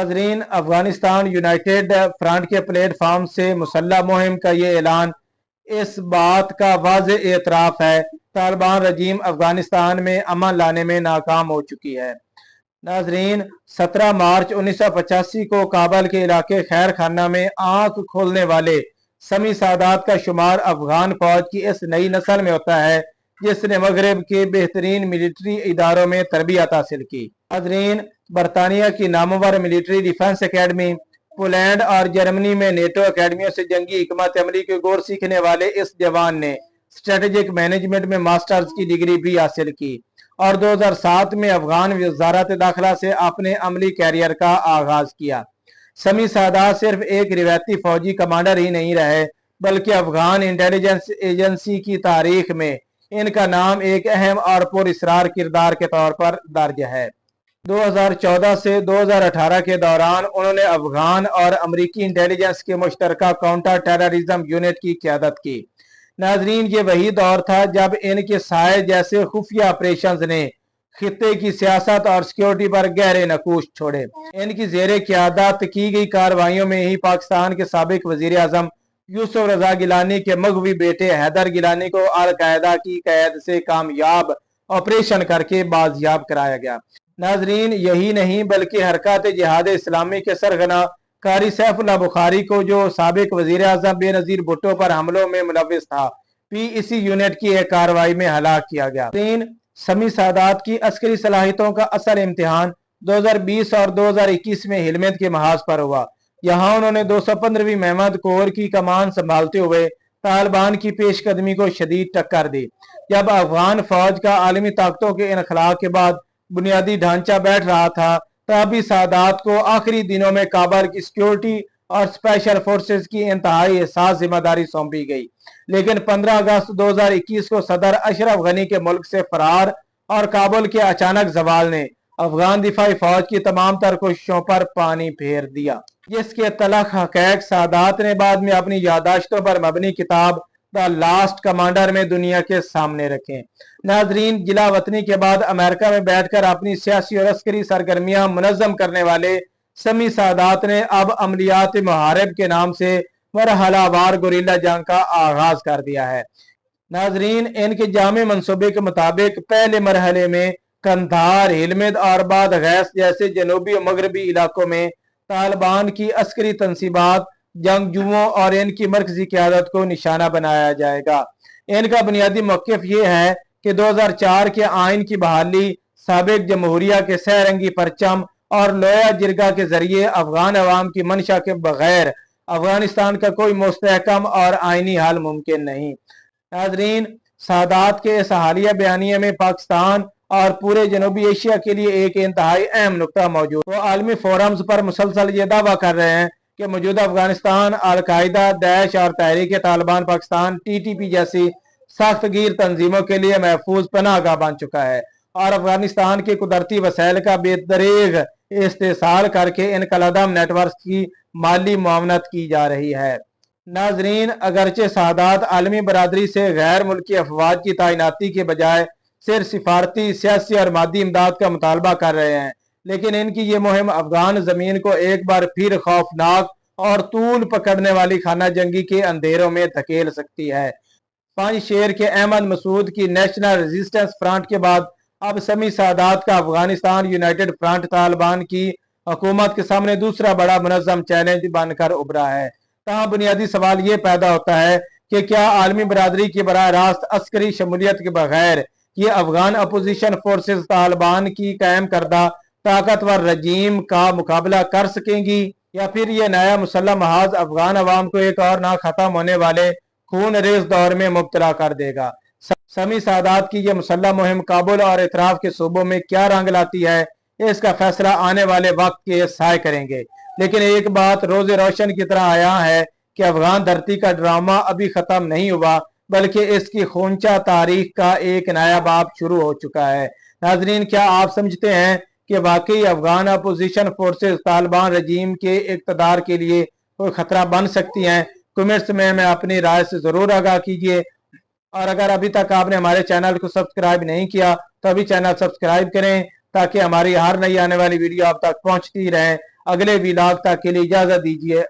नाजरीन, Afghanistan United front के platform से मुसल्लह मुहिम का ये ऐलान इस बात का वाज़ेह एतराफ़ है तालिबान रजीम अफगानिस्तान में अमन लाने में नाकाम हो चुकी है। नाजरीन, 17 मार्च 1985 को काबल के इलाके खैर खाना में आंख खोलने वाले समी सादात का शुमार अफगान फौज की इस नई नस्ल में होता है जिसने मगरब के बेहतरीन मिलिट्री इदारों में तरबियत हासिल की। नाजरीन, बरतानिया की Namvar military defence academy, Poland और जर्मनी में नेटो अकेडमियों से जंगी हिकमत अमली के गौर सीखने वाले इस जवान ने स्ट्रेटेजिक मैनेजमेंट में मास्टर्स की डिग्री भी हासिल की और 2007 में अफगान वजारत दाखिला से अपने अमली कैरियर का आगाज किया। समी सादात सिर्फ एक रिवायती फौजी कमांडर ही नहीं रहे बल्कि अफगान इंटेलिजेंस एजेंसी की तारीख में इनका नाम एक अहम और पुरअसरार किरदार के तौर पर दर्ज है। 2014 से 2018 के दौरान उन्होंने अफगान और अमरीकी इंटेलिजेंस के मुश्तरका काउंटर टेररिज्म यूनिट की क़यादत की। नाजरीन, ये वही दौर था जब इनके साए जैसे खुफिया ऑपरेशंस ने खित्ते की सियासत और सिक्योरिटी पर गहरे नकूश छोड़े। इनकी जेरे क़यादत की गई कार्रवाइयों में ही पाकिस्तान के साबिक वजीर आजम यूसुफ रजा गिलानी के मगवी बेटे हैदर गिलानी को अल कायदा की कैद से कामयाब ऑपरेशन करके बाजियाब कराया गया। नाजरीन, यही नहीं बल्कि हरकत जिहाद इस्लामी के सरगना कारी सैफुल्लाह बुखारी को जो साबिक वजीर आजम बेनजीर भुट्टो पर हमलों में मुलविस था भी इसी यूनिट की एक कार्रवाई में हलाक किया गया। समी सादात की अस्करी सलाहियतों का असल इम्तिहान 2020 और 2021 में हिलमत के महाज पर हुआ। यहाँ उन्होंने 215वीं महमद कोर की कमान संभालते हुए तालिबान की पेशकदमी को शदीद टक्कर दी। जब अफगान फौज का आलमी ताकतों के इनखला के बाद बुनियादी ढांचा बैठ रहा था तभी सादात को आखिरी दिनों में काबल की सिक्योरिटी और स्पेशल फोर्सेस की इंतहाई एहसास जिम्मेदारी सौंपी गई। लेकिन 15 अगस्त 2021 को सदर अशरफ गनी के मुल्क से फरार और काबुल के अचानक जवाल ने अफगान दिफाई फौज की तमाम तर कोशिशों पर पानी फेर दिया, जिसके तलख हकैक सादात ने बाद में अपनी यादाश्तों पर मबनी किताब द लास्ट कमांडर में दुनिया के सामने रखे। नाजरीन, जिला वतनी के बाद अमेरिका में बैठकर अपनी सियासी और अस्करी सरगर्मियां मुनज़्ज़म करने वाले समी सादात ने अब अमलियात मुहारिब के नाम से मरहलावार गुरिल्ला जंग का आगाज कर दिया है। नाजरीन, इनके जामे मंसूबे के मुताबिक पहले मरहले में कंधार, हिलमद और बाद गैस जैसे जनूबी और मगरबी इलाकों में तालिबान की अस्करी तंसीबात, जंगजुओं और इनकी मरकजी क़यादत को निशाना बनाया जाएगा। इनका बुनियादी मौक़िफ़ ये है कि 2004 के आइन की बहाली, साबिक जमहूरिया के सहरंगी परचम और लोया जिरगा के जरिए अफगान अवाम की मंशा के बगैर अफगानिस्तान का कोई मुस्तहकम और आइनी हल मुमकिन नहीं। नाजरीन, सादात के इस हालिया बयानिया में पाकिस्तान और पूरे जनूबी एशिया के लिए एक इंतहाई अहम नुकता मौजूद। वो आलमी फोरम्स पर मुसलसल ये दावा कर रहे हैं कि मौजूदा अफगानिस्तान अल कायदा, दैश और तहरीक तालिबान पाकिस्तान TTP जैसी सख्त गिर तंजीमों के लिए महफूज पनाहगाह बन चुका है और अफगानिस्तान के कुदरती वसैल का बेदरेग इस्तेसाल करके इन कलदम नेटवर्क की माली मुआवनत की जा रही है। नाजरीन, अगरचे सादात आलमी बरादरी से गैर मुल्की अफवाज की तैनाती के बजाय सिर्फ सिफारती, सियासी और मादी इमदाद का मुतालबा कर रहे हैं, लेकिन इनकी ये मुहिम अफगान जमीन को एक बार फिर खौफनाक और तूल पकड़ने वाली खाना जंगी के अंधेरों में धकेल सकती है। पंजशेर के अहमद मसूद की नेशनल रेजिस्टेंस फ्रंट के बाद अब समी सादात का अफगानिस्तान यूनाइटेड फ्रंट तालिबान की हुकूमत के सामने दूसरा बड़ा मुनज़्ज़म चैलेंज बनकर उभरा है। तहाँ बुनियादी सवाल ये पैदा होता है कि क्या आलमी बरादरी की बराह रास्त अस्करी शमूलियत के बगैर ये अफगान अपोजिशन फोर्सेस तालिबान की कायम करदा ताकतवर रजीम का मुकाबला कर सकेंगी या फिर ये नया मुसल्लह महाज अफगान अवाम को एक और ना खत्म होने वाले खून रेज दौर में मुब्तला कर देगा। समी सादात की यह मुसल्लह मुहिम काबुल और इतराफ के सूबों में क्या रंग लाती है, इसका फैसला आने वाले वक्त के साय करेंगे। लेकिन एक बात रोज़े रोशन की तरह आया है कि अफगान धरती का ड्रामा अभी खत्म नहीं हुआ बल्कि इसकी खूंचा तारीख का एक नया बाब शुरू हो चुका है। नाजरीन, क्या आप समझते हैं कि वाकई अफगान अपोजिशन फोर्सेस तालिबान रजीम के इक़्तिदार के लिए कोई खतरा बन सकती हैं? कमेंट्स में हमें अपनी राय से जरूर आगाह कीजिए और अगर अभी तक आपने हमारे चैनल को सब्सक्राइब नहीं किया तो अभी चैनल सब्सक्राइब करें ताकि हमारी हर नई आने वाली वीडियो आप तक पहुंचती रहे। اگلے ولاگ تک کے لیے اجازت دیجیے۔